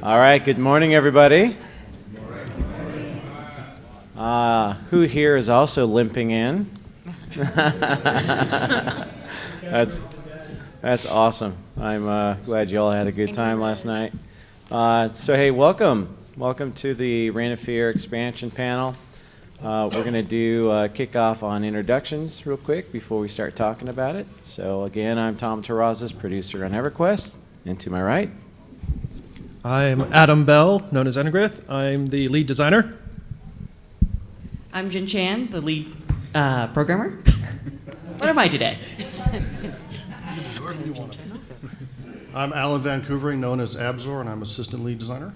All right, good morning, everybody. Who here is also limping in? That's awesome. I'm glad you all had a good time last night. So hey, welcome to the Reign of Fear expansion panel. We're going to do kickoff on introductions real quick before we start talking about it. So again, I'm Tom Terrazas, producer on EverQuest, and to my right. I'm Adam Bell, known as Engrith. I'm the lead designer. I'm Jin Chan, the lead programmer. What am I today? I'm Alan Vancouvering, known as Abzor, and I'm assistant lead designer.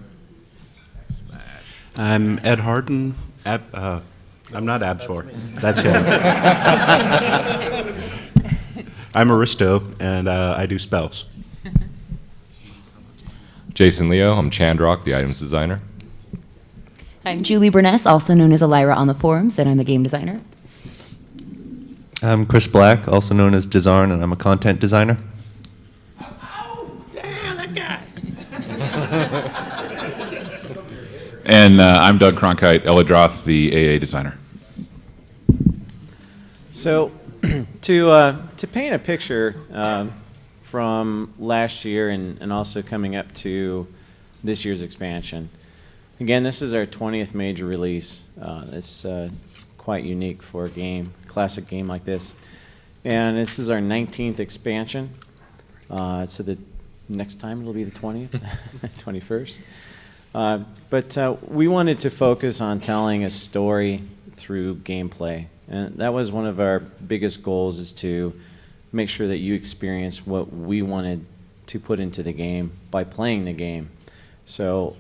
I'm Ed Harden. I'm not Abzor. That's him. I'm Aristo, and I do spells. Jason Leo, I'm Chandrock, the items designer. I'm Julie Burness, also known as Elira on the forums, and I'm a game designer. I'm Chris Black, also known as Dizarn, and I'm a content designer. Yeah, that guy. And I'm Doug Cronkite, Elidroth, the AA designer. So to paint a picture from last year and also coming up to this year's expansion. Again, this is our 20th major release. It's quite unique for a classic game like this. And this is our 19th expansion. So the next time it'll be the 20th, 21st. But we wanted to focus on telling a story through gameplay. And that was one of our biggest goals, is to make sure that you experience what we wanted to put into the game by playing the game. So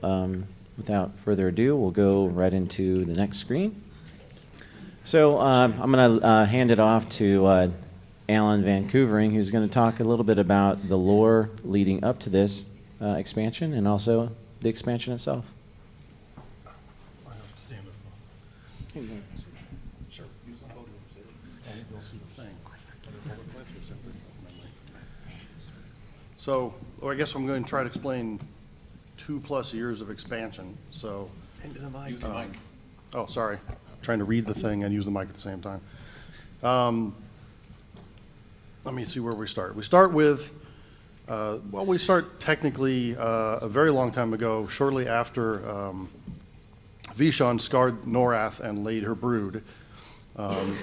without further ado, we'll go right into the next screen. So I'm going to hand it off to Alan Vancouvering, who's going to talk a little bit about the lore leading up to this expansion and also the expansion itself. I have to stand up. Sure. Use the podium. You'll see the thing. So, I guess I'm going to try to explain 2+ years of expansion. So, Into the mic. Use the mic. Oh, sorry. Trying to read the thing and use the mic at the same time. Let me see where we start. We start with, we start technically a very long time ago, shortly after Veeshan scarred Norath and laid her brood.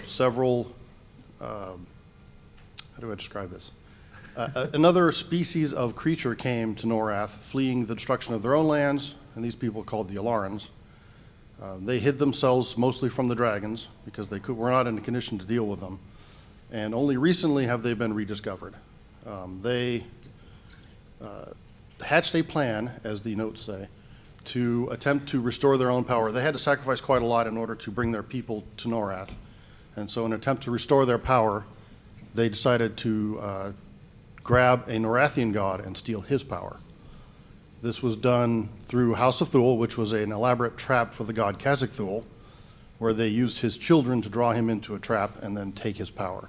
Several, how do I describe this? Another species of creature came to Norath, fleeing the destruction of their own lands, and these people called the Alarans. They hid themselves mostly from the dragons because were not in a condition to deal with them. And only recently have they been rediscovered. They hatched a plan, as the notes say, to attempt to restore their own power. They had to sacrifice quite a lot in order to bring their people to Norath. And so in an attempt to restore their power, they decided to grab a Norathian god and steal his power. This was done through House of Thule, which was an elaborate trap for the god Khazak Thule, where they used his children to draw him into a trap and then take his power.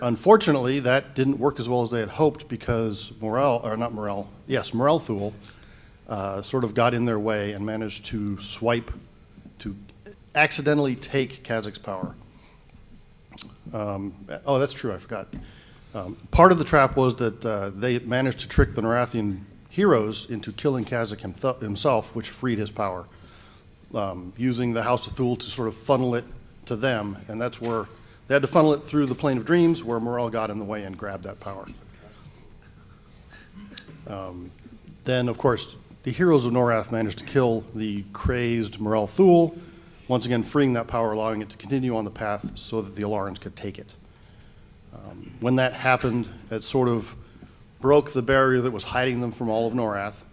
Unfortunately, that didn't work as well as they had hoped because Morel Thule sort of got in their way and managed to accidentally take Khazak's power. Oh, that's true, I forgot. Part of the trap was that they managed to trick the Norathian heroes into killing Khazak himself, which freed his power, using the House of Thule to sort of funnel it to them, and that's where they had to funnel it through the Plane of Dreams, where Morel got in the way and grabbed that power. Then, of course, the heroes of Norath managed to kill the crazed Morel Thule, once again freeing that power, allowing it to continue on the path so that the Alarans could take it. When that happened, it sort of broke the barrier that was hiding them from all of Norath.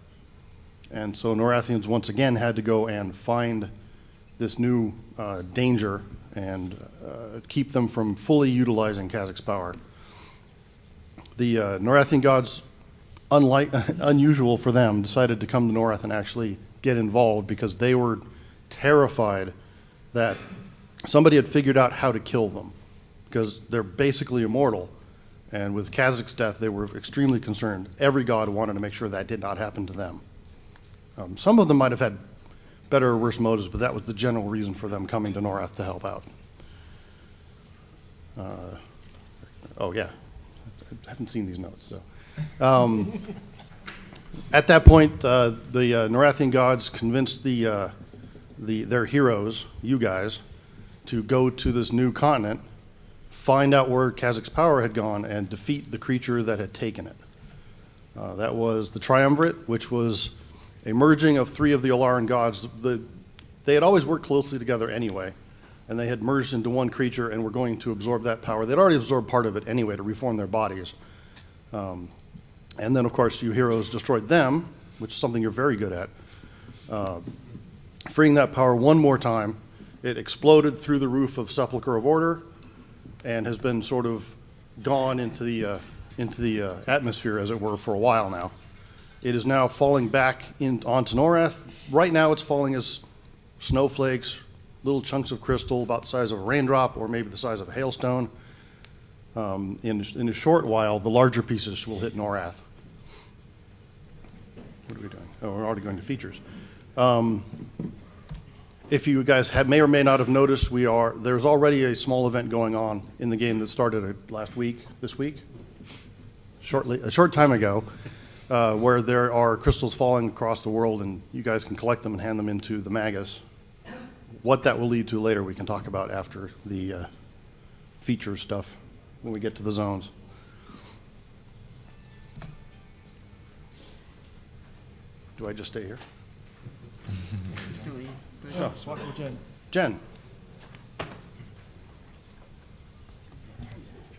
And so Norathians once again had to go and find this new danger and keep them from fully utilizing Khazak's power. The Norathian gods, unusual for them, decided to come to Norath and actually get involved because they were terrified that somebody had figured out how to kill them, because they're basically immortal. And with Khazak's death, they were extremely concerned. Every god wanted to make sure that did not happen to them. Some of them might have had better or worse motives, but that was the general reason for them coming to Norath to help out. Oh, yeah. I haven't seen these notes, so. At that point, the Norathian gods convinced their heroes, you guys, to go to this new continent, find out where Kazzak's power had gone, and defeat the creature that had taken it. That was the Triumvirate, which was a merging of 3 of the Alaran gods. They had always worked closely together anyway, and they had merged into one creature and were going to absorb that power. They'd already absorbed part of it anyway to reform their bodies. And then, of course, you heroes destroyed them, which is something you're very good at. Freeing that power one more time, it exploded through the roof of Sepulchre of Order and has been sort of gone into the atmosphere, as it were, for a while now. It is now falling back onto Norath. Right now it's falling as snowflakes, little chunks of crystal about the size of a raindrop or maybe the size of a hailstone. In a short while, the larger pieces will hit Norath. What are we doing? Oh, we're already going to features. If you guys may or may not have noticed, there's already a small event going on in the game that started this week, a short time ago, where there are crystals falling across the world, and you guys can collect them and hand them into the Magus. What that will lead to later, we can talk about after the feature stuff when we get to the zones. Do I just stay here? Yeah, swap with Jen. Jen.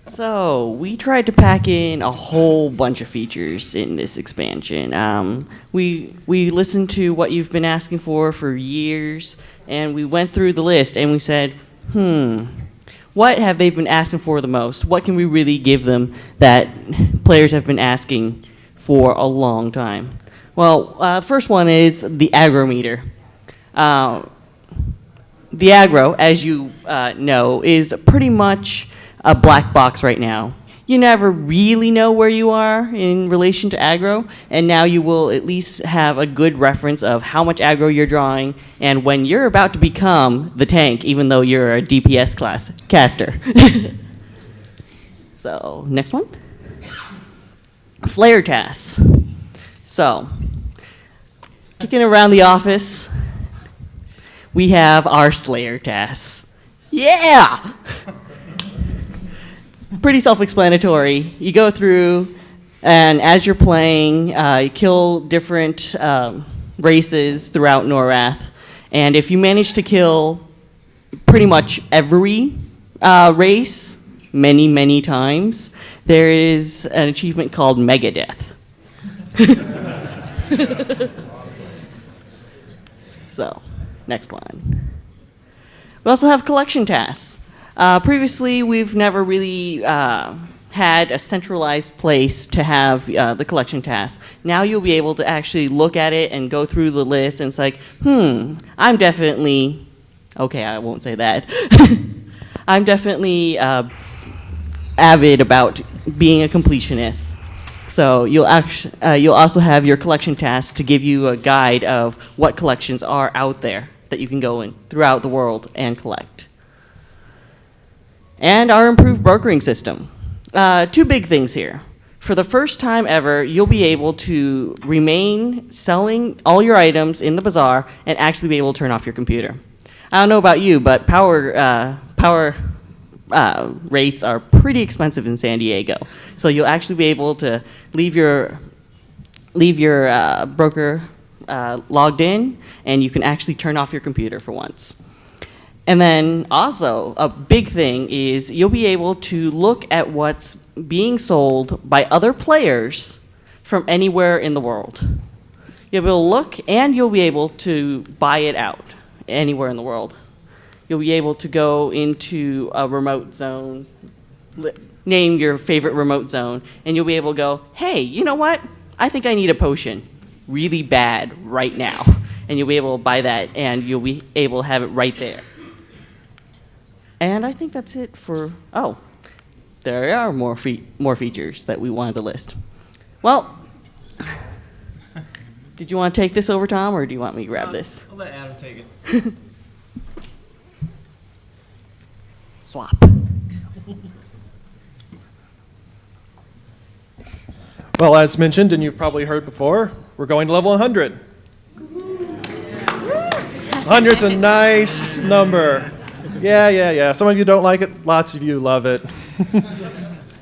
So we tried to pack in a whole bunch of features in this expansion. We listened to what you've been asking for years, and we went through the list and we said, what have they been asking for the most? What can we really give them that players have been asking for a long time? Well, the first one is the aggro meter. The aggro, as you know, is pretty much a black box right now. You never really know where you are in relation to aggro, and now you will at least have a good reference of how much aggro you're drawing and when you're about to become the tank, even though you're a DPS class caster. So, next one. Slayer tasks. So, kicking around the office, we have our Slayer tasks. Yeah! Pretty self-explanatory. You go through, and as you're playing, you kill different races throughout Norath. And if you manage to kill pretty much every race many, many times, there is an achievement called Mega Death. So, next one. We also have collection tasks. Previously, we've never really had a centralized place to have the collection tasks. Now you'll be able to actually look at it and go through the list, and it's like, I'm definitely, okay, I won't say that. I'm definitely avid about being a completionist. So you'll also have your collection tasks to give you a guide of what collections are out there that you can go in throughout the world and collect. And our improved brokering system. 2 big things here. For the first time ever, you'll be able to remain selling all your items in the bazaar and actually be able to turn off your computer. I don't know about you, but power rates are pretty expensive in San Diego. So you'll actually be able to leave your broker logged in, and you can actually turn off your computer for once. And then also, a big thing is you'll be able to look at what's being sold by other players from anywhere in the world. You'll be able to look, and you'll be able to buy it out anywhere in the world. You'll be able to go into a remote zone, name your favorite remote zone, and you'll be able to go, hey, you know what? I think I need a potion really bad right now. And you'll be able to buy that, and you'll be able to have it right there. And I think that's it for, there are more features that we wanted to list. Well, Did you want to take this over, Tom, or do you want me to grab this? I'll let Adam take it. Swap. Well, as mentioned, and you've probably heard before, we're going to level 100. 100's a nice number. Yeah. Some of you don't like it. Lots of you love it.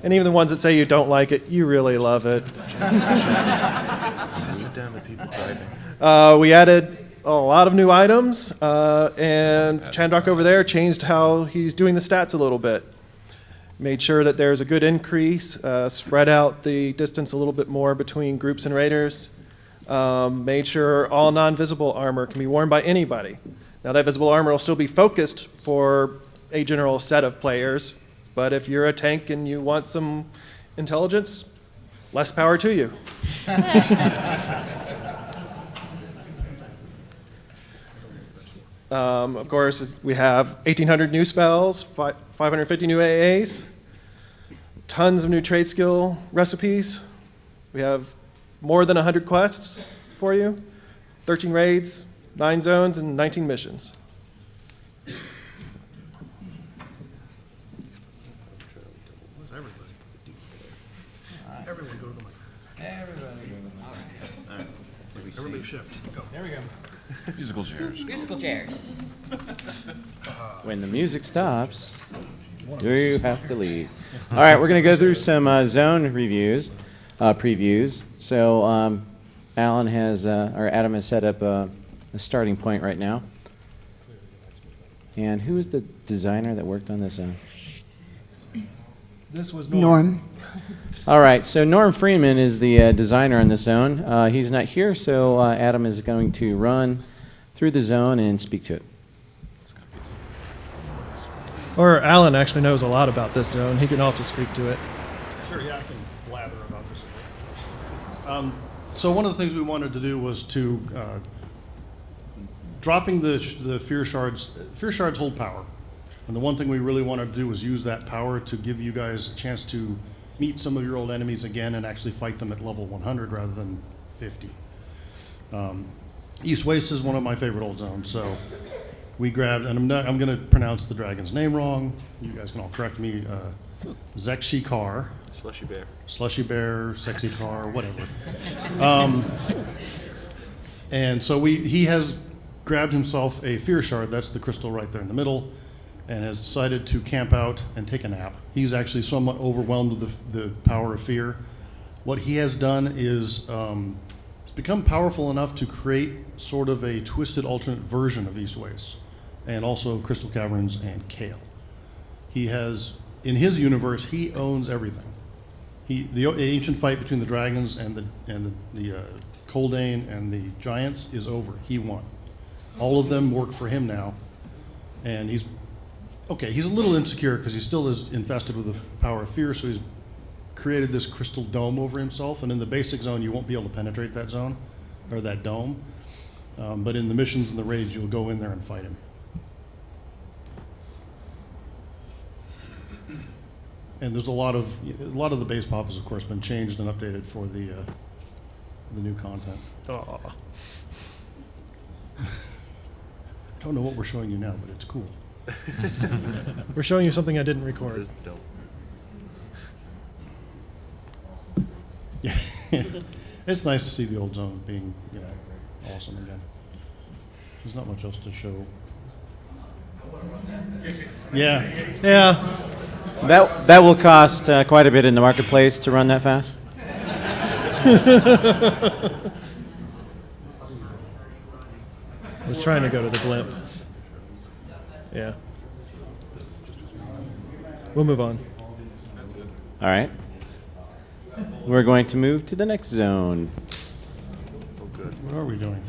And even the ones that say you don't like it, you really love it. We added a lot of new items, and Chandrak over there changed how he's doing the stats a little bit. Made sure that there's a good increase, spread out the distance a little bit more between groups and raiders. Made sure all non-visible armor can be worn by anybody. Now that visible armor will still be focused for a general set of players, but if you're a tank and you want some intelligence, less power to you. Of course, we have 1,800 new spells, 550 new AAs, tons of new trade skill recipes. We have more than 100 quests for you, 13 raids, 9 zones, and 19 missions. Everyone go to the mic. Everybody shift. Go. There we go. Musical chairs. Musical chairs. When the music stops, do you have to leave? All right, we're going to go through some zone reviews, previews. So Adam has set up a starting point right now. And who was the designer that worked on this zone? This was Norm. All right, so Norm Freeman is the designer on this zone. He's not here, so Adam is going to run through the zone and speak to it. Or Alan actually knows a lot about this zone. He can also speak to it. Sure, yeah, I can blather about this a bit. So one of the things we wanted to do was to dropping the fear shards. Fear shards hold power, and the one thing we really wanted to do was use that power to give you guys a chance to meet some of your old enemies again and actually fight them at level 100 rather than 50. East Waste is one of my favorite old zones, so we grabbed, and I'm going to pronounce the dragon's name wrong. You guys can all correct me. Zekshi Kar. Slushy Bear, Sexy Car, whatever. And so he has grabbed himself a fear shard, that's the crystal right there in the middle, and has decided to camp out and take a nap. He's actually somewhat overwhelmed with the power of fear. What he has done is it's become powerful enough to create sort of a twisted alternate version of East Waste, and also Crystal Caverns and Kale. He has, in his universe, he owns everything. The ancient fight between the dragons and the Coldane and the giants is over. He won. All of them work for him now, and he's a little insecure because he still is infested with the power of fear, so he's created this crystal dome over himself, and in the basic zone you won't be able to penetrate that zone, or that dome, but in the missions and the raids you'll go in there and fight him. And there's a lot of the base pop has of course been changed and updated for the new content. Aw. I don't know what we're showing you now, but it's cool. We're showing you something I didn't record. Yeah, it's nice to see the old zone being, awesome again. There's not much else to show. Yeah. That will cost quite a bit in the marketplace to run that fast. I was trying to go to the blimp. Yeah. We'll move on. All right. We're going to move to the next zone. What are we doing?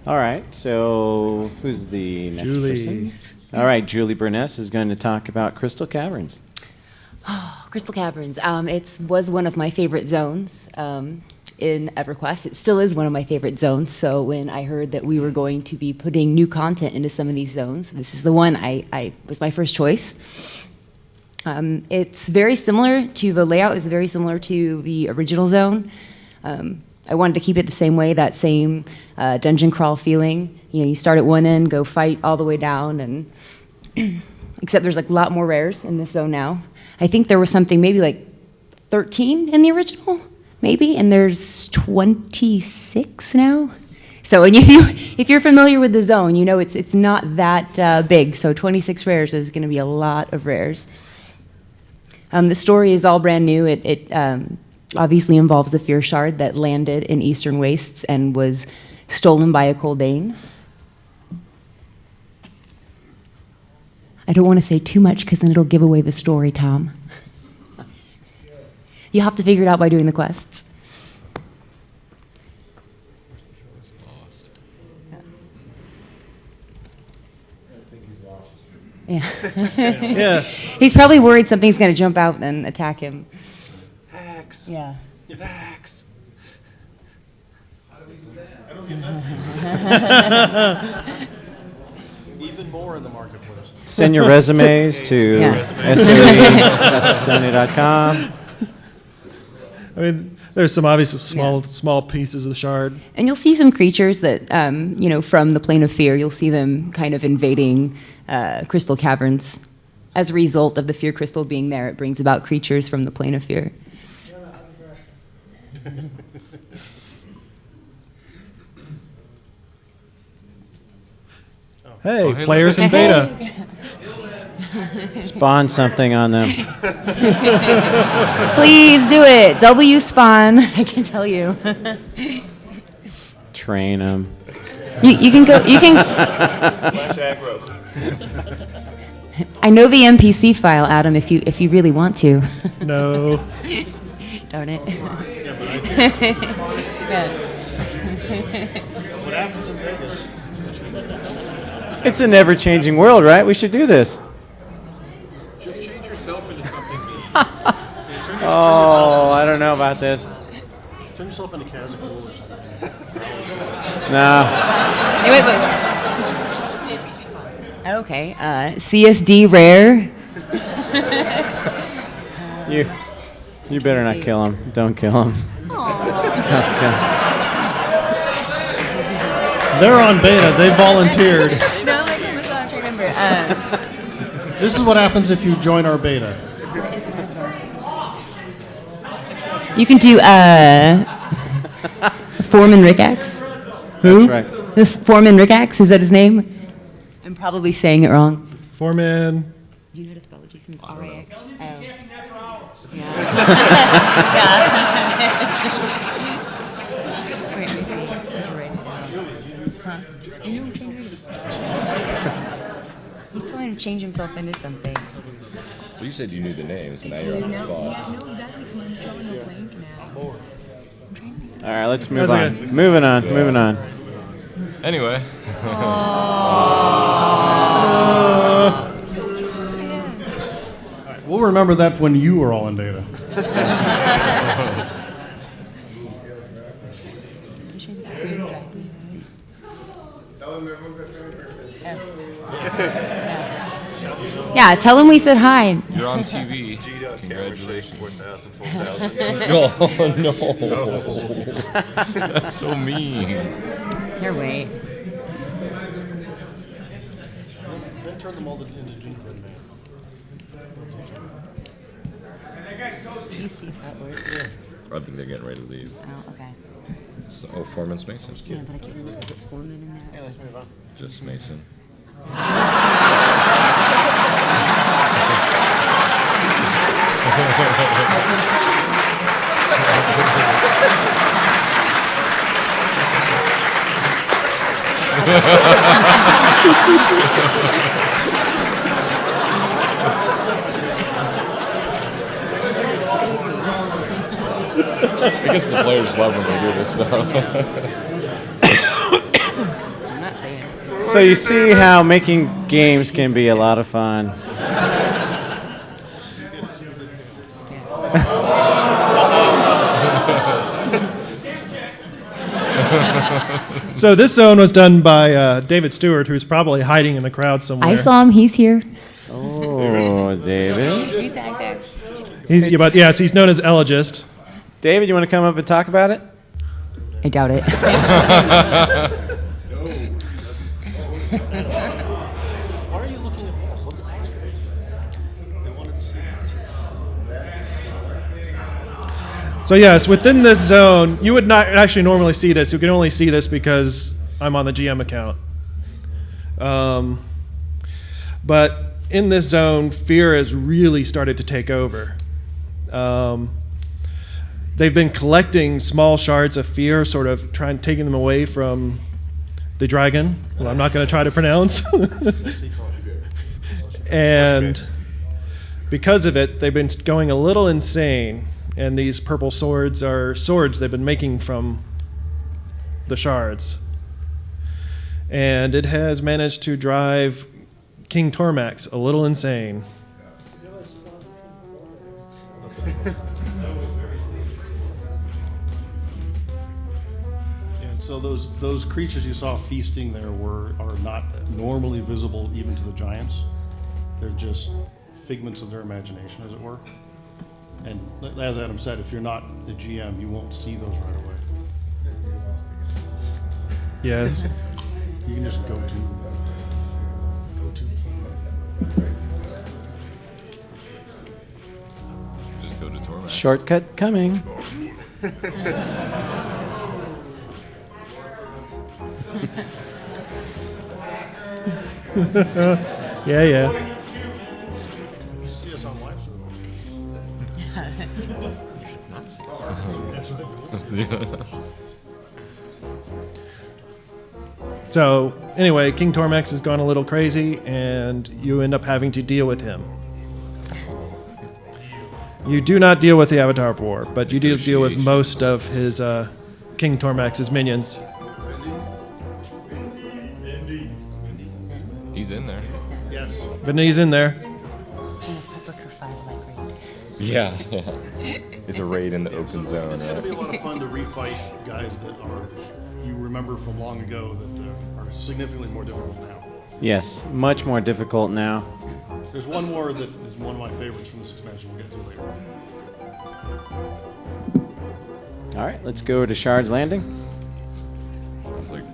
All right, so who's the next Julie. person? All right, Julie Burness is going to talk about Crystal Caverns. Crystal Caverns. It was one of my favorite zones in EverQuest. It still is one of my favorite zones. So when I heard that we were going to be putting new content into some of these zones, this is the one I was my first choice. It's very similar to the layout is very similar to the original zone. I wanted to keep it the same way, that same dungeon crawl feeling. You know, you start at one end, go fight all the way down, and except there's like a lot more rares in this zone now. I think there was something maybe like 13 in the original, maybe, and there's 26 now. So, and if you're familiar with the zone, you know it's not that big. So 26 rares is going to be a lot of rares. The story is all brand new. It obviously involves the Fear Shard that landed in Eastern Wastes and was stolen by a Coldane. I don't want to say too much because then it'll give away the story, Tom. You'll have to figure it out by doing the quests. Yeah. Yes. He's probably worried something's going to jump out and attack him. Hacks. Yeah. Hacks. Even more in the marketplace. Send your resumes to Yeah. SOE.Sony.com. I mean, there's some obviously small pieces of the shard. And you'll see some creatures that, from the Plane of Fear, you'll see them kind of invading crystal caverns. As a result of the Fear Crystal being there, it brings about creatures from the Plane of Fear. Hey, players in beta. Spawn something on them. Please do it. W spawn, I can tell you. Train them. You can go, I know the NPC file, Adam, if you really want to. No. Darn it. What happens in Vegas? It's an ever-changing world, right? We should do this. Just change yourself into something. Oh, I don't know about this. Turn yourself into Kazakh or something. No. Hey, wait. Okay, CSD rare. You better not kill him. Don't kill him. Don't kill him. They're on beta. They volunteered. No, I promise I'm trying to remember. This is what happens if you join our beta. You can do Foreman Rickaxe. Who? That's right. Foreman Rickaxe, is that his name? I'm probably saying it wrong. Foreman. Do you know how to spell it, Jason? It's R-A-X. Oh. Yeah. Wait, let me see. Did you write it down? Huh? You know I'm trying to write it. He's trying to change himself into something. Well, you said you knew the names, and now you're on the spot. I know exactly because I'm drawing a blank now. All right, let's move on. Moving on. Anyway. We'll remember that when you were all in beta. Yeah, tell him we said hi. You're on TV. Congratulations. Oh, no. That's so mean. Here, wait. Then turn them all into gingerbread man. Let me see if that works. I think they're getting ready to leave. Oh, okay. So, Foreman's Mason. Yeah, but I can't remember if I put Foreman in there. Let's move on. It's just Mason. I guess the players love when they do this stuff. I'm not saying. So you see how making games can be a lot of fun. So this zone was done by David Stewart, who's probably hiding in the crowd somewhere. I saw him. He's here. Oh, David. He's back there. But yes, he's known as Elegist. David, you want to come up and talk about it? I doubt it. Why are you looking at walls? Look at monsters. They wanted to see that. So yes, within this zone, you would not actually normally see this. You can only see this because I'm on the GM account. But in this zone, fear has really started to take over. They've been collecting small shards of fear, sort of taking them away from the dragon, well, I'm not going to try to pronounce. And because of it, they've been going a little insane. And these purple swords are swords they've been making from the shards. And it has managed to drive King Tormax a little insane. And so those creatures you saw feasting there are not normally visible even to the giants. They're just figments of their imagination, as it were. And as Adam said, if you're not the GM, you won't see those right away. Yes. You can just go to. Just go to Torment. Shortcut coming. Yeah. You see us on live stream. So anyway, King Tormax has gone a little crazy, and you end up having to deal with him. You do not deal with the Avatar of War, but you do deal with most of his King Tormax's minions. He's in there. Yes. Vinny's in there. Yeah. It's a raid in the open zone. It's going to be a lot of fun to refight guys that you remember from long ago that are significantly more difficult now. Yes, much more difficult now. There's one more that is one of my favorites from this expansion we'll get to later. All right, let's go to Shards Landing. Sounds like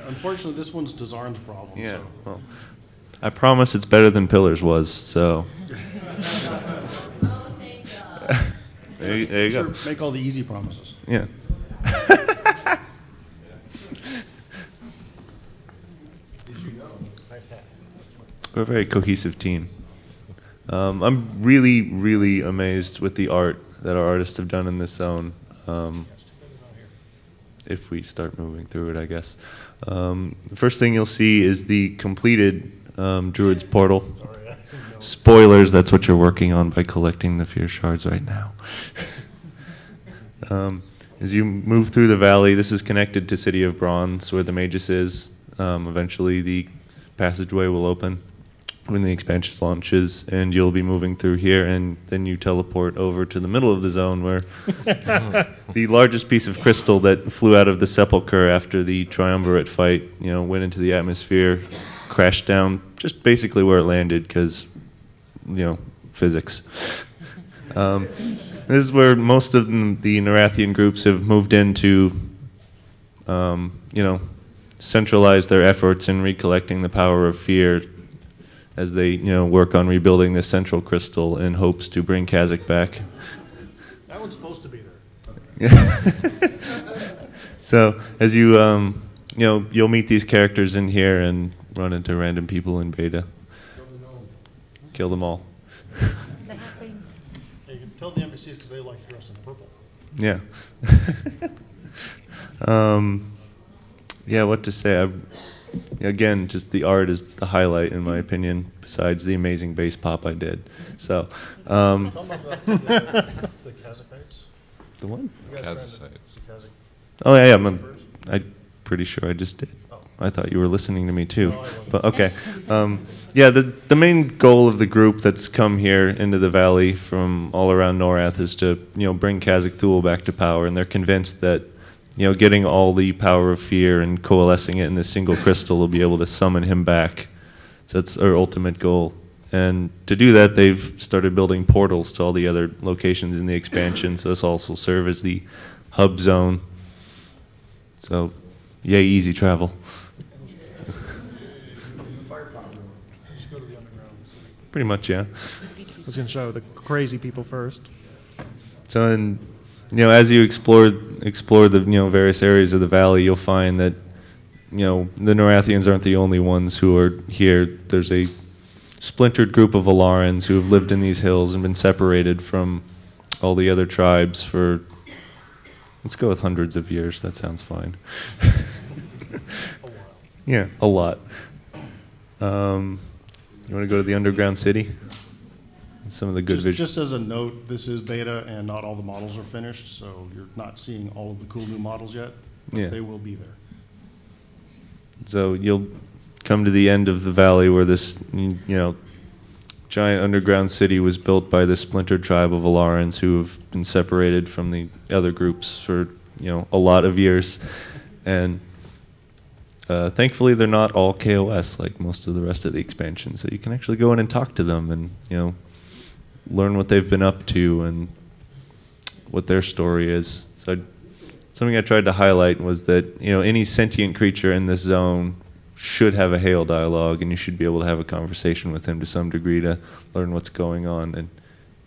Unfortunately, this one's Dazarn's problem. Yeah. So. Well, I promise it's better than Pillars was. So. there you go. Sure, make all the easy promises. Yeah. We're a very cohesive team. I'm really, really amazed with the art that our artists have done in this zone. If we start moving through it, I guess. The first thing you'll see is the completed Druid's Portal. Spoilers, that's what you're working on by collecting the Fear Shards right now. As you move through the valley, this is connected to City of Bronze, where the Magus is. Eventually the passageway will open when the expansion launches, and you'll be moving through here, and then you teleport over to the middle of the zone where the largest piece of crystal that flew out of the sepulcher after the triumvirate fight, went into the atmosphere, crashed down just basically where it landed because, physics. This is where most of the Narathian groups have moved in to, centralize their efforts in recollecting the power of fear as they, work on rebuilding this central crystal in hopes to bring Kazakh back. That one's supposed to be there. So as you, you'll meet these characters in here and run into random people in beta. Kill them all. Yeah, you can tell the NPCs because they like to dress in purple. Yeah. Yeah, what to say? Again, just the art is the highlight in my opinion, besides the amazing bass pop I did. So, Tell them about the Kazakhs. the one? Kazakhs. Oh yeah, I'm pretty sure I just did. Oh, I thought you were listening to me too. But okay. Yeah, the main goal of the group that's come here into the valley from all around Norath is to, bring Khazak Thul back to power, and they're convinced that, getting all the power of fear and coalescing it in this single crystal will be able to summon him back. So that's our ultimate goal. And to do that, they've started building portals to all the other locations in the expansion, so this also serve as the hub zone. So, yay, easy travel. Pretty much, yeah. I was going to show the crazy people first. So, as you explore the various areas of the valley, you'll find that the Norathians aren't the only ones who are here. There's a splintered group of Alarans who have lived in these hills and been separated from all the other tribes for, let's go with hundreds of years. That sounds fine. Yeah, a lot. You want to go to the underground city? Some of the good Just as a note, this is beta and not all the models are finished, so you're not seeing all of the cool new models yet. But Yeah. they will be there. So you'll come to the end of the valley where this, giant underground city was built by this splintered tribe of Alarans who have been separated from the other groups for, a lot of years. And thankfully, they're not all KOS like most of the rest of the expansion. So you can actually go in and talk to them and, learn what they've been up to and what their story is. So something I tried to highlight was that, any sentient creature in this zone should have a hail dialogue, and you should be able to have a conversation with him to some degree to learn what's going on. And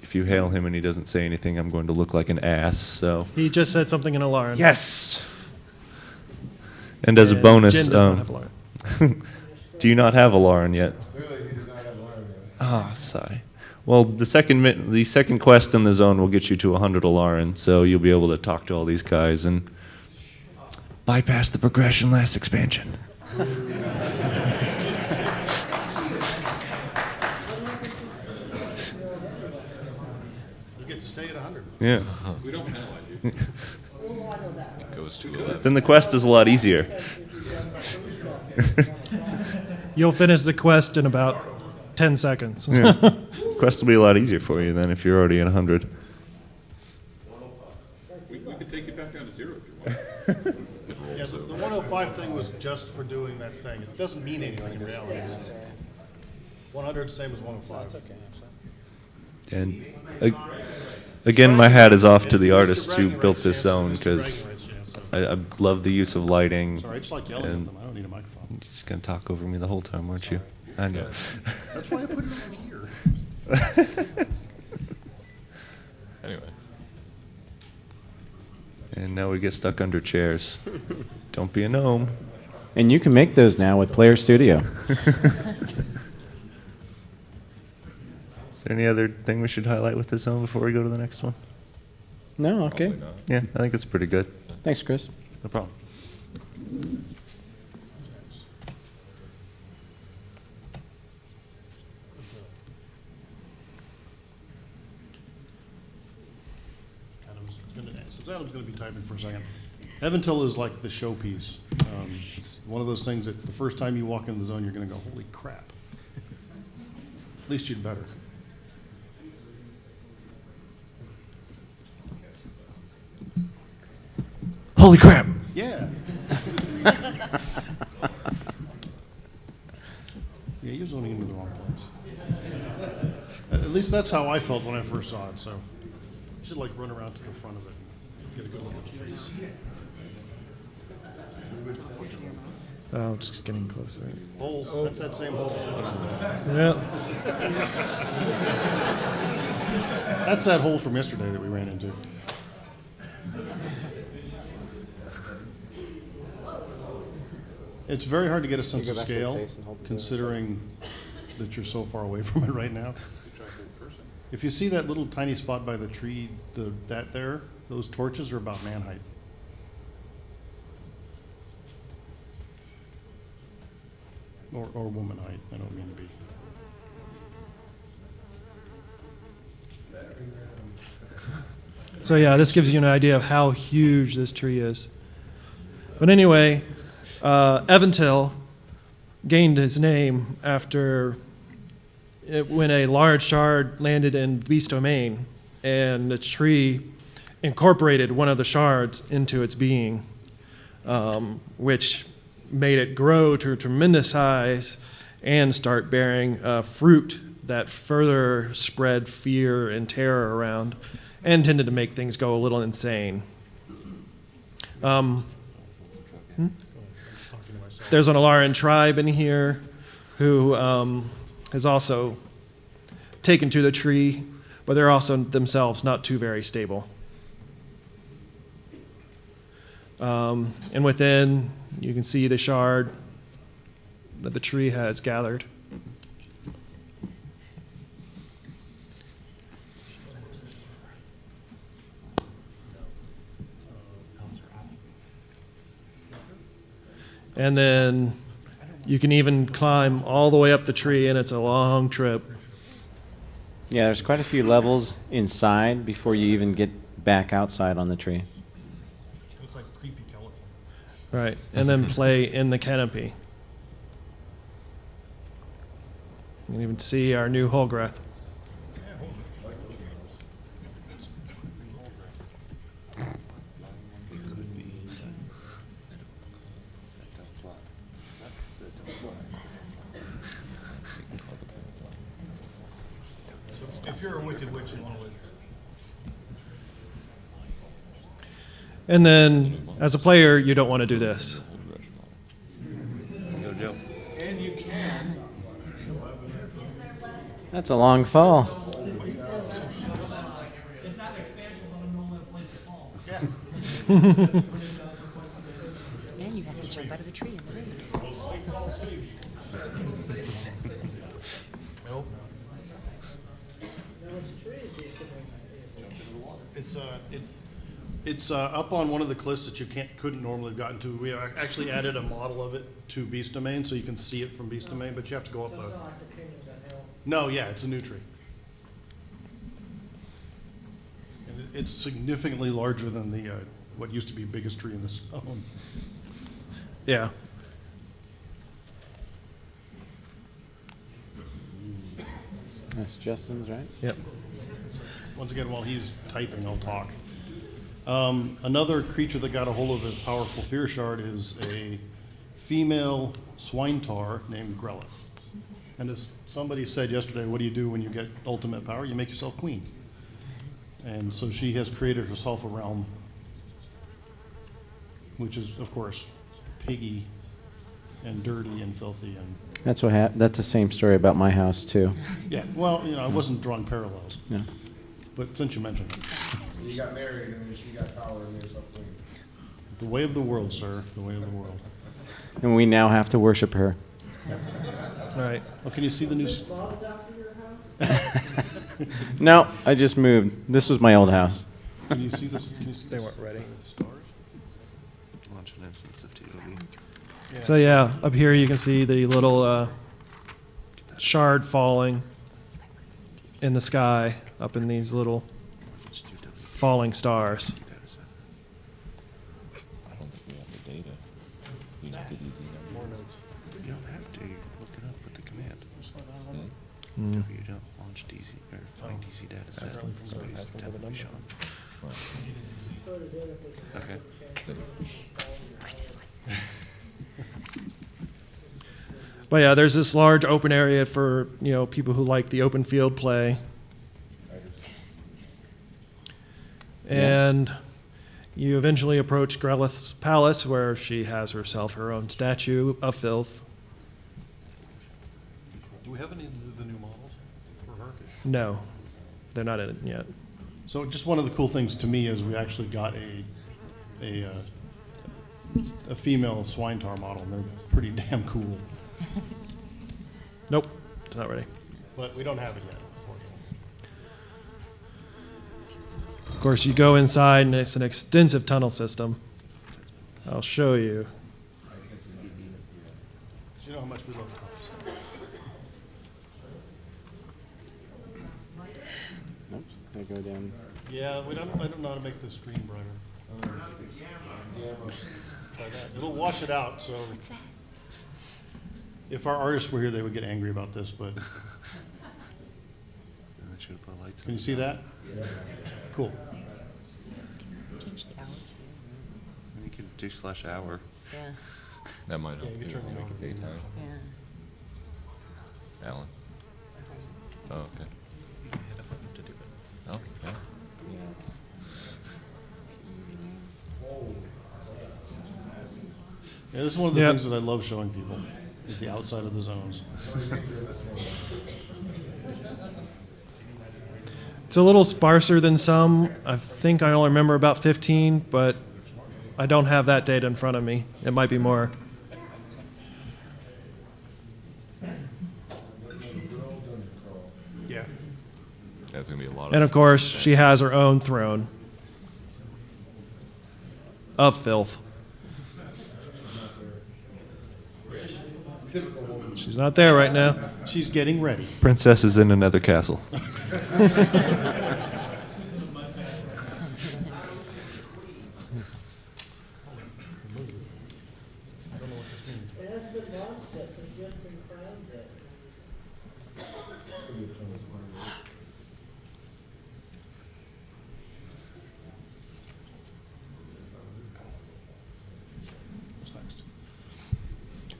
if you hail him and he doesn't say anything, I'm going to look like an ass. So He just said something in Alaran. yes. And as a bonus, Jin does not have Alaran. do you not have Alaran yet? Ah, sigh. Well, the second quest in the zone will get you to 100 Alaran, so you'll be able to talk to all these guys and bypass the progression last expansion. You get to stay at 100. Yeah. We don't penalize you. It goes to 11. Then the quest is a lot easier. You'll finish the quest in about 10 seconds. Yeah. Quest will be a lot easier for you then if you're already at 100. We could take you back down to 0 if you want. Yeah, the 105 thing was just for doing that thing. It doesn't mean anything in reality. 100 is the same as 105. And again, my hat is off to the artists who built this zone because I love the use of lighting. Sorry, I just like yelling at them. I don't need a microphone. You're just going to talk over me the whole time, aren't you? I know. That's why I put it over here. Anyway. And now we get stuck under chairs. Don't be a gnome. And you can make those now with Player Studio. Is there any other thing we should highlight with this zone before we go to the next one? No, okay. Probably not. Yeah, I think it's pretty good. Thanks, Chris. No problem. Since Adam's going to be typing for a second, Eventil is like the showpiece. It's one of those things that the first time you walk into the zone, you're going to go, holy crap. At least you'd better. Holy crap! Yeah. Yeah, you're zoning into the wrong place. At least that's how I felt when I first saw it, so you should like run around to the front of it and get a good look at the face. Oh, it's just getting closer. Hole, that's that same hole. Yeah. That's that hole from yesterday that we ran into. It's very hard to get a sense of scale, considering that you're so far away from it right now. If you see that little tiny spot by the tree, those torches are about man height. Or woman height, I don't mean to be. So yeah, this gives you an idea of how huge this tree is. But anyway, Eventil gained his name after when a large shard landed in Beast Domain, and the tree incorporated one of the shards into its being, which made it grow to a tremendous size and start bearing fruit that further spread fear and terror around and tended to make things go a little insane. There's an Alaran tribe in here who has also taken to the tree, but they're also themselves not too very stable. And within, you can see the shard that the tree has gathered. And then you can even climb all the way up the tree, and it's a long trip. Yeah, there's quite a few levels inside before you even get back outside on the tree. Looks like creepy California. Right, and then play in the canopy. You can even see our new Holgrath. If you're a wicked witch, you want to live. And then, as a player, you don't want to do this. Go, Joe. That's a long fall. And you have to jump out of the tree in the rain. It's up on one of the cliffs that you couldn't normally have gotten to. We actually added a model of it to Beast Domain, so you can see it from Beast Domain, but you have to go up No, yeah, it's a new tree. And it's significantly larger than the what used to be biggest tree in the zone. Yeah. That's Justin's, right? Yep. Once again, while he's typing, I'll talk. Another creature that got a hold of a powerful fear shard is a female swine tar named Grelith. And as somebody said yesterday, what do you do when you get ultimate power? You make yourself queen. And so she has created herself a realm, which is, of course, piggy and dirty and filthy. And That's that's the same story about my house too. yeah, well, I wasn't drawing parallels. Yeah. But since you mentioned it. You got married and then she got power and there's something. The way of the world, sir. The way of the world. And we now have to worship her. All right. Oh, can you see the new? No, I just moved. This was my old house. Can you see this? Can you see They this? weren't ready. Stars. Launch an instance of TOB. So yeah, up here you can see the little shard falling in the sky up in these little falling stars. I don't think we have the data. We have the DZ number. You don't have to. You look it up with the command. Hmm? You don't launch DC or find DC data set. Space television. Okay. But yeah, there's this large open area for people who like the open field play. And you eventually approach Grelith's palace, where she has herself her own statue of filth. Do we have any of the new models for her? No, they're not in it yet. So just one of the cool things to me is we actually got a female swine tar model, and they're pretty damn cool. Nope, it's not ready. But we don't have it yet, unfortunately. Of course, you go inside, and it's an extensive tunnel system. I'll show you. You know how much we love tunnels. Oops, I go down. Yeah, I don't know how to make the screen brighter. Try that. It'll wash it out, so if our artists were here, they would get angry about this, but can you see that? Cool. You can do /hour. Yeah. That might help you can too, turn it make on. it daytime. Yeah. Alan? Oh, okay. Oh, yeah. Yeah, this is one of the Yep. things that I love showing people, is the outside of the zones. It's a little sparser than some. I think I only remember about 15, but I don't have that data in front of me. It might be more. Yeah. That's gonna be a lot And of. of course, she has her own throne of filth. She's not there right now. She's getting ready. Princess is in another castle. What's next?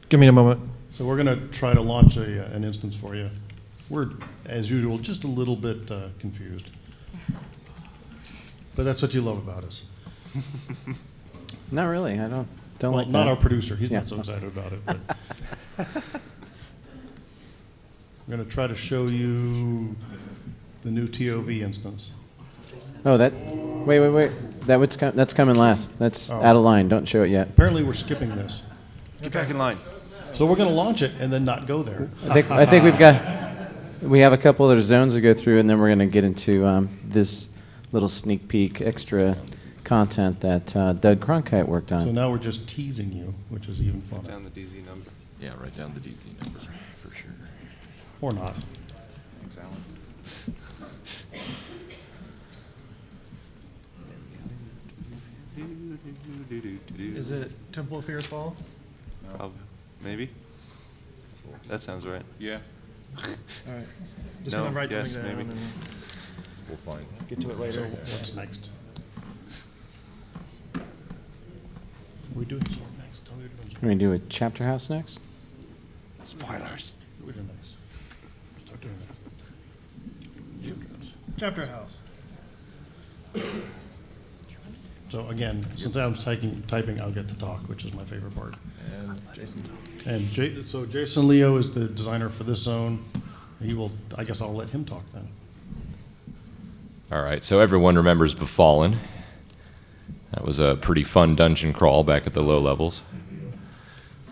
Give me a moment. So we're going to try to launch an instance for you. We're, as usual, just a little bit confused. But that's what you love about us. Not really. I don't Well, like not that. our producer. He's Yeah. not so excited about it. But we're going to try to show you the new TOV instance. Oh, that. Wait. That's coming last. That's Oh. out of line. Don't show it yet. Apparently, we're skipping this. Get back in line. So we're going to launch it and then not go there. I think we have a couple other zones to go through, and then we're going to get into this little sneak peek extra content that Doug Cronkite worked So on. now we're just teasing you, which is even funner. Down the DZ number. Yeah, write down the DZ number, for sure. Or not. Thanks, Alan. Is it Temple of Fear's Fall? Maybe? That sounds right. Yeah, All right. Just No, gonna write yes, something down maybe. and we'll find. get to it So later. what's next? We doing something next. Tell me what we're doing. We're going to do a chapter house next. Spoilers. What we're doing next. Start doing that. Chapter House. So again, since Adam's typing, I'll get to talk, which is my favorite part. And Jason. And so Jason Leo is the designer for this zone. He will, I guess I'll let him talk then. All right, so everyone remembers Befallen. That was a pretty fun dungeon crawl back at the low levels.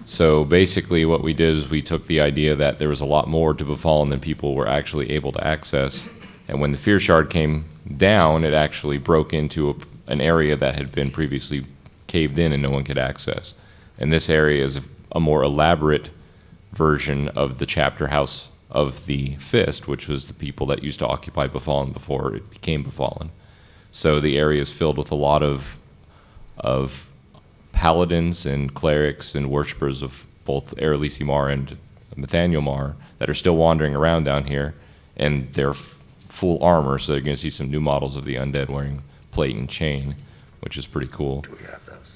So basically what we did is we took the idea that there was a lot more to Befallen than people were actually able to access. And when the Fear Shard came down, it actually broke into an area that had been previously caved in and no one could access. And this area is a more elaborate version of the chapter house of the Fist, which was the people that used to occupy Befallen before it became Befallen. So the area is filled with a lot of paladins and clerics and worshippers of both Erelisi Mar and Nathaniel Mar that are still wandering around down here, and they're full armor, so you're going to see some new models of the undead wearing plate and chain, which is pretty cool. Do we have those?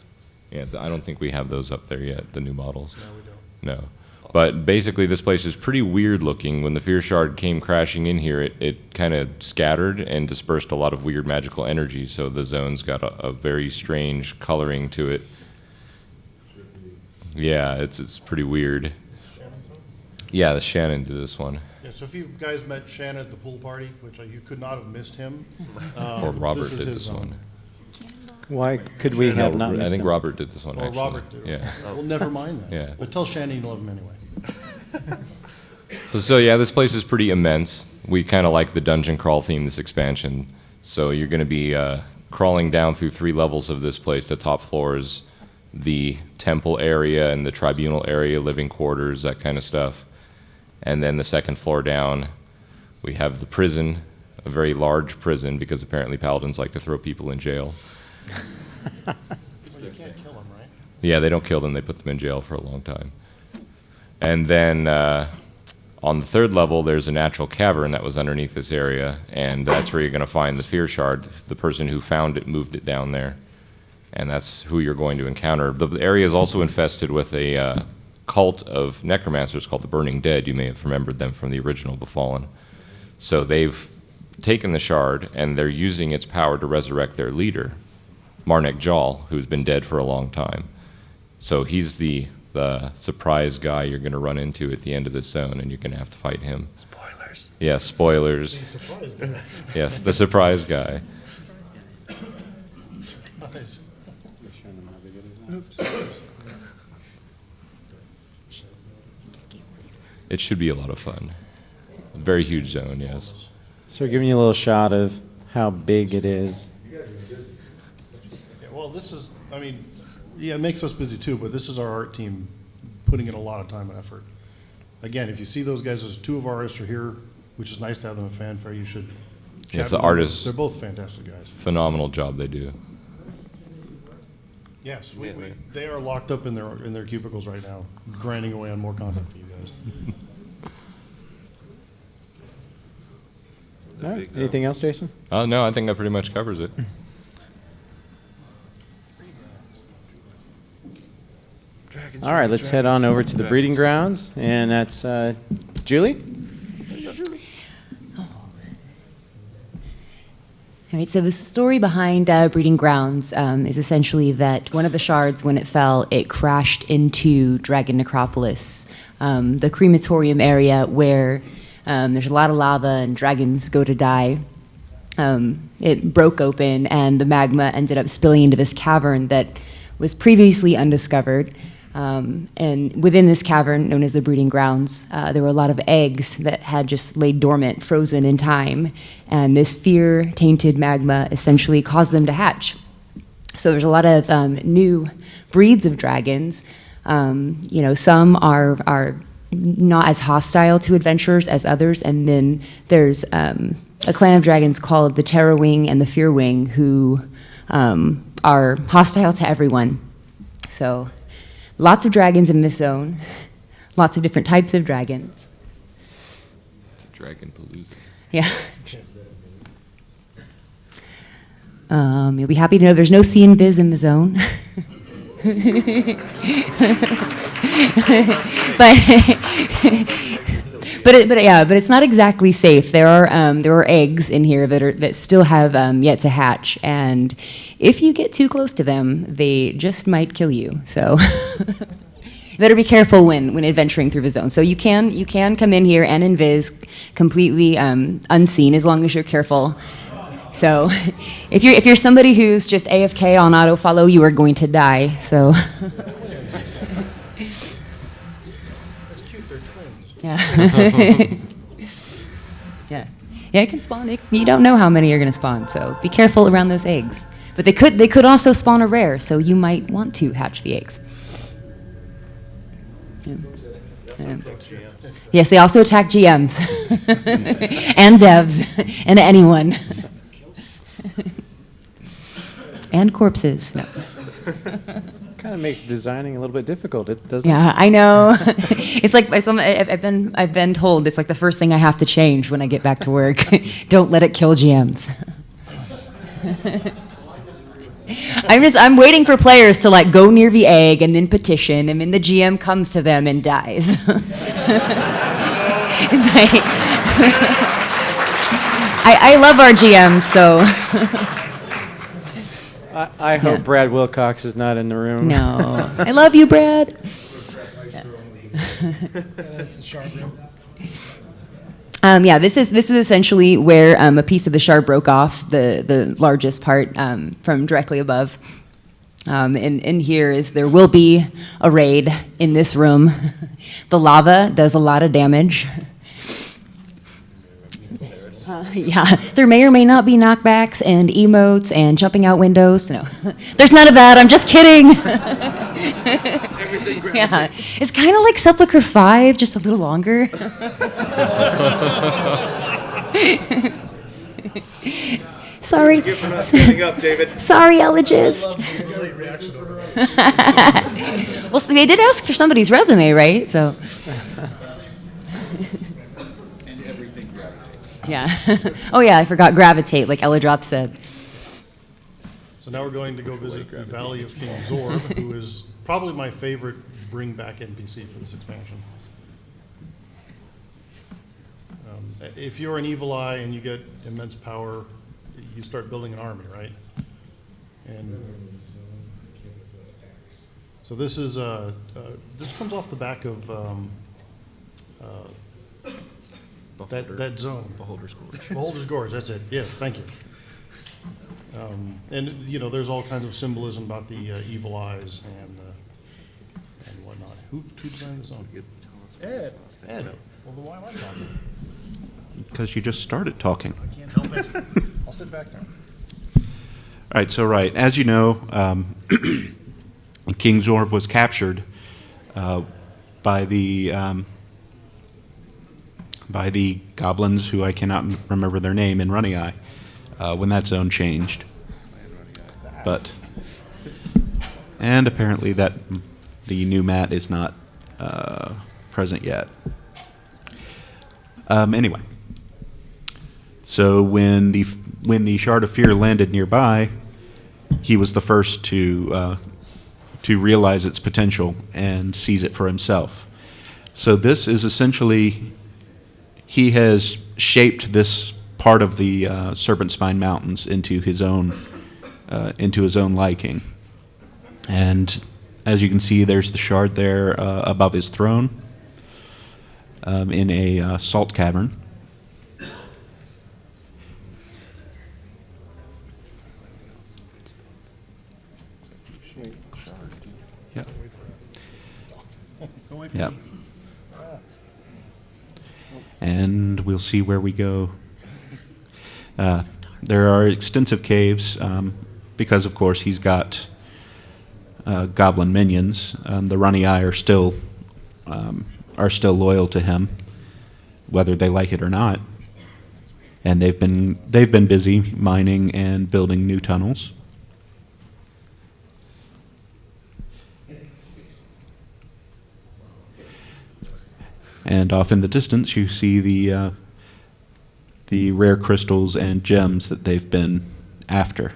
Yeah, I don't think we have those up there yet, the new models. No, we don't. No. But basically, this place is pretty weird looking. When the Fear Shard came crashing in here, it kind of scattered and dispersed a lot of weird magical energy, so the zone's got a very strange coloring to it. Yeah, it's pretty weird. Yeah, the Shannon did this one. Yeah, so if you guys met Shannon at the pool party, which you could not have missed him. Or Robert this is did his this zone. one. Why could we have not I missed think him? Robert did this one, Or actually. Robert did. Yeah. Well, never mind that. Yeah. But tell Shannon you love him anyway. So yeah, this place is pretty immense. We kind of like the dungeon crawl theme this expansion. So you're going to be crawling down through 3 levels of this place. The top floor is the temple area and the tribunal area, living quarters, that kind of stuff. And then the second floor down, we have the prison, a very large prison, because apparently paladins like to throw people in jail. Well, you can't kill him, right? Yeah, they don't kill them. They put them in jail for a long time. And then on the 3rd level, there's a natural cavern that was underneath this area, and that's where you're going to find the Fear Shard. The person who found it moved it down there, and that's who you're going to encounter. The area is also infested with a cult of necromancers called the Burning Dead. You may have remembered them from the original Befallen. So they've taken the shard, and they're using its power to resurrect their leader, Marnek Jal, who's been dead for a long time. So he's the surprise guy you're going to run into at the end of this zone, and you're going to have to fight him. Spoilers. Yeah, spoilers. Yes, the surprise guy. Nice. It should be a lot of fun. Very huge zone, yes. So we're giving you a little shot of how big it is. Yeah, well, this is, I mean, yeah, it makes us busy too, but this is our art team putting in a lot of time and effort. Again, if you see those guys, there's 2 of our artists are here, which is nice to have them at fanfare. You should. Yes, chat the with them. artists. They're both fantastic guys. Phenomenal job they do. Yes, they are locked up in their cubicles right now, grinding away on more content for you guys. All right. Anything else, Jason? No, I think that pretty much covers it. All right, let's head on over to the breeding grounds, and that's Julie. All right, so the story behind Breeding Grounds is essentially that one of the shards, when it fell, it crashed into Dragon Necropolis, the crematorium area where there's a lot of lava and dragons go to die. It broke open, and the magma ended up spilling into this cavern that was previously undiscovered. And within this cavern, known as the Breeding Grounds, there were a lot of eggs that had just laid dormant, frozen in time, and this fear-tainted magma essentially caused them to hatch. So there's a lot of new breeds of dragons. Some are not as hostile to adventurers as others, and then there's a clan of dragons called the Terror Wing and the Fear Wing who are hostile to everyone. So lots of dragons in this zone, lots of different types of dragons. It's a dragon palooza. Yeah. You'll be happy to know there's no see and viz in the zone. but it's not exactly safe. There are eggs in here that still have yet to hatch, and if you get too close to them, they just might kill you. So you better be careful when adventuring through the zone. So you can come in here and invis completely unseen as long as you're careful. So if you're somebody who's just AFK on auto follow, you are going to die. So. Yeah. Yeah. Yeah, it can spawn. You don't know how many are going to spawn, so be careful around those eggs. But they could also spawn a rare, so you might want to hatch the eggs. Yeah. Yeah. Yes, they also attack GMs and devs and anyone. And corpses. No. Kind of makes designing a little bit difficult, doesn't it? Yeah, I know. It's like I've been told it's like the first thing I have to change when I get back to work. Don't let it kill GMs. I'm waiting for players to like go near the egg and then petition, and then the GM comes to them and dies. It's like I love our GMs, so. I hope Brad Wilcox is not in the room. No. I love you, Brad. Yeah, this is essentially where a piece of the shard broke off, the largest part from directly above. And here there will be a raid in this room. The lava does a lot of damage. Yeah, there may or may not be knockbacks and emotes and jumping out windows. No, there's none of that. I'm just kidding. Yeah, it's kind of like Sepulchre 5, just a little longer. Sorry. Thank you for not standing up, David. Sorry, Elogist. Well, so they did ask for somebody's resume, right? So. And everything gravitates. Yeah. Oh, yeah, I forgot gravitate, like Eladroth said. So now we're going to go visit the Valley of King Zor, who is probably my favorite bring back NPC for this expansion. If you're an evil eye and you get immense power, you start building an army, right? And so this is this comes off the back of that zone. Beholder's Gorge. Beholder's Gorge. That's it. Yes, thank you. And you know, there's all kinds of symbolism about the evil eyes and whatnot. Who designed the zone? Ed. Ed. Well, then why am I talking? Because you just started talking. I can't help it. I'll sit back there. All right, so as you know, King Zor was captured by the goblins, who I cannot remember their name, in Runny Eye, when that zone changed. And apparently that the new mat is not present yet. Anyway, so when the Shard of Fear landed nearby, he was the first to realize its potential and seize it for himself. So this is essentially, he has shaped this part of the Serpent Spine Mountains into his own liking. And as you can see, there's the shard there above his throne in a salt cavern. Yep. Yep. And we'll see where we go. There are extensive caves because, of course, he's got goblin minions. The Runny Eye are still loyal to him, whether they like it or not. And they've been busy mining and building new tunnels. And off in the distance, you see the rare crystals and gems that they've been after.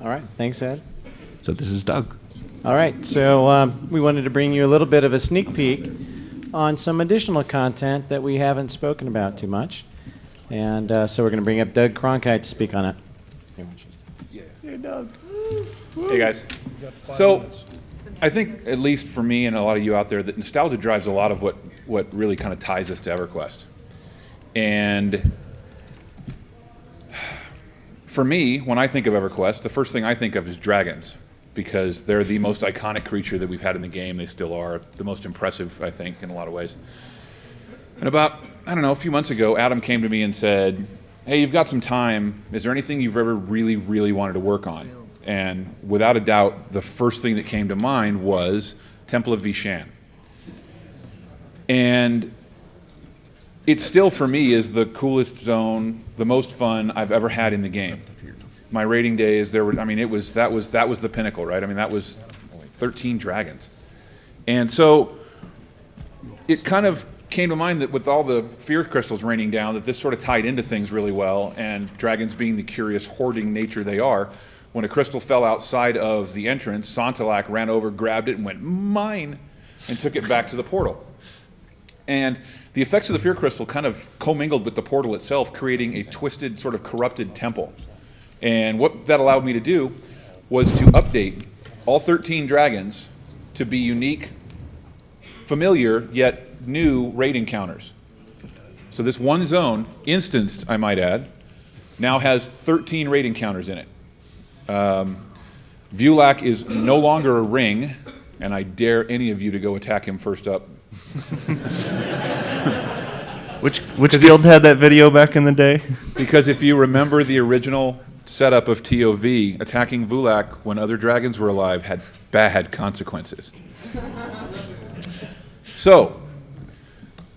All right, thanks, Ed. So this is Doug. All right, so we wanted to bring you a little bit of a sneak peek on some additional content that we haven't spoken about too much. And so we're going to bring up Doug Cronkite to speak on it. Hey, Doug. Hey, guys. So I think, at least for me and a lot of you out there, that nostalgia drives a lot of what really kind of ties us to EverQuest. And for me, when I think of EverQuest, the first thing I think of is dragons, because they're the most iconic creature that we've had in the game. They still are the most impressive, I think, in a lot of ways. And about, I don't know, a few months ago, Adam came to me and said, hey, you've got some time. Is there anything you've ever really, really wanted to work on? And without a doubt, the first thing that came to mind was Temple of Veeshan. And it still, for me, is the coolest zone, the most fun I've ever had in the game. My raiding days, that was the pinnacle, right? I mean, that was 13 dragons. And so it kind of came to mind that with all the fear crystals raining down, that this sort of tied into things really well, and dragons being the curious hoarding nature they are. When a crystal fell outside of the entrance, Santalak ran over, grabbed it, and went, mine, and took it back to the portal. And the effects of the fear crystal kind of commingled with the portal itself, creating a twisted, sort of corrupted temple. And what that allowed me to do was to update all 13 dragons to be unique, familiar, yet new raid encounters. So this one zone, instanced, I might add, now has 13 raid encounters in it. Vulak is no longer a ring, and I dare any of you to go attack him first up. Which guild had that video back in the day? Because if you remember the original setup of TOV, attacking Vulak when other dragons were alive had bad consequences. So,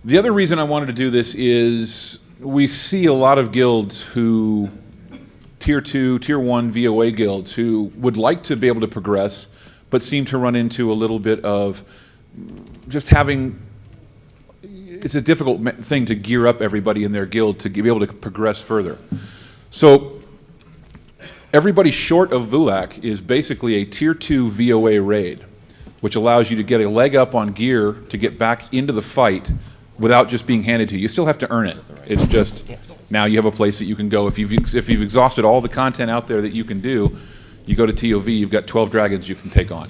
the other reason I wanted to do this is we see a lot of guilds who, Tier 2, Tier 1 VOA guilds, who would like to be able to progress, but seem to run into a little bit of just having, it's a difficult thing to gear up everybody in their guild to be able to progress further. So, everybody short of Vulak is basically a Tier 2 VOA raid, which allows you to get a leg up on gear to get back into the fight without just being handed to you. You still have to earn it. It's just now you have a place that you can go. If you've exhausted all the content out there that you can do, you go to TOV, you've got 12 dragons you can take on.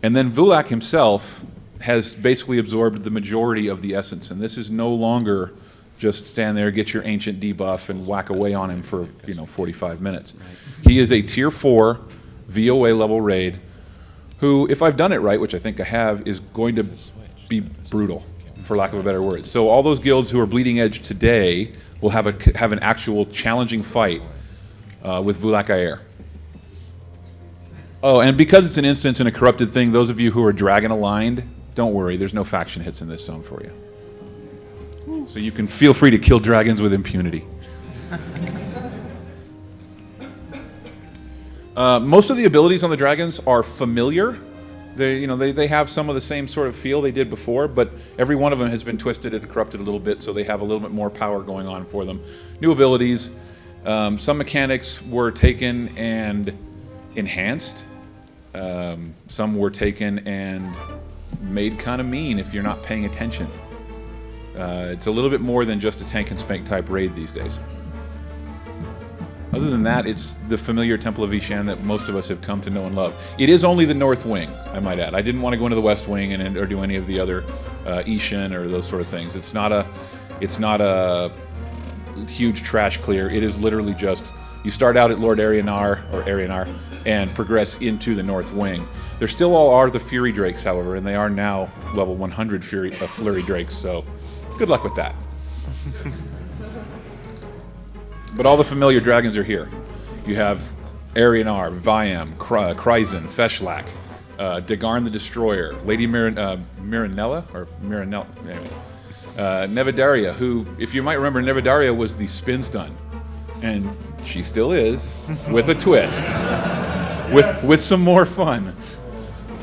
And then Vulak himself has basically absorbed the majority of the essence, and this is no longer just stand there, get your ancient debuff, and whack away on him for 45 minutes. He is a Tier 4 VOA level raid who, if I've done it right, which I think I have, is going to be brutal, for lack of a better word. So all those guilds who are bleeding edge today will have an actual challenging fight with Vulak Aer. Oh, and because it's an instance and a corrupted thing, those of you who are dragon aligned, don't worry, there's no faction hits in this zone for you. So you can feel free to kill dragons with impunity. Most of the abilities on the dragons are familiar. They have some of the same sort of feel they did before, but every one of them has been twisted and corrupted a little bit, so they have a little bit more power going on for them. New abilities. Some mechanics were taken and enhanced. Some were taken and made kind of mean if you're not paying attention. It's a little bit more than just a tank and spank type raid these days. Other than that, it's the familiar Temple of Veeshan that most of us have come to know and love. It is only the North Wing, I might add. I didn't want to go into the West Wing or do any of the other Ishan or those sort of things. It's not a huge trash clear. It is literally just you start out at Lord Arianar and progress into the North Wing. There still all are the Fury Drakes, however, and they are now level 100 Flurry Drakes. So, good luck with that. But all the familiar dragons are here. You have Arianar, Viam, Kryzen, Feshlak, Dagarn the Destroyer, Lady Miranella, anyway. Nevidaria, who, if you might remember, Nevidaria was the spin stun. And she still is, with a twist. with some more fun.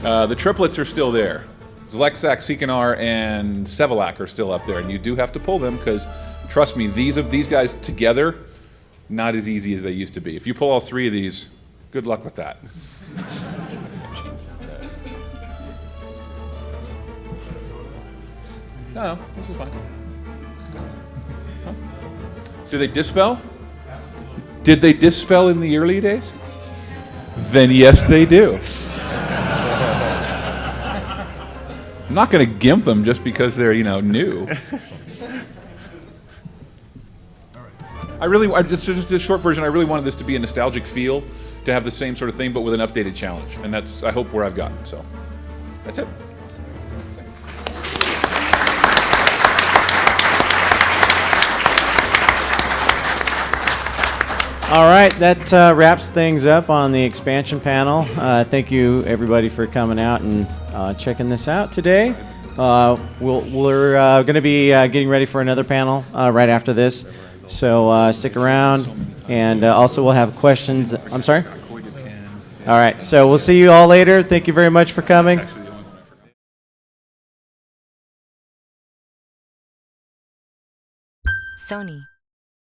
The triplets are still there. Zlexak, Sikanar, and Sevalak are still up there, and you do have to pull them because, trust me, these guys together, not as easy as they used to be. If you pull all three of these, good luck with that. No, this is fine. Huh? Do they dispel? Did they dispel in the early days? Then yes, they do. I'm not going to gimp them just because they're, new. Just a short version, I really wanted this to be a nostalgic feel, to have the same sort of thing, but with an updated challenge. And that's, I hope, where I've gotten. So, that's it. All right, that wraps things up on the expansion panel. Thank you, everybody, for coming out and checking this out today. We're going to be getting ready for another panel right after this, so stick around. And also, we'll have questions. I'm sorry? All right, so we'll see you all later. Thank you very much for coming. Sony.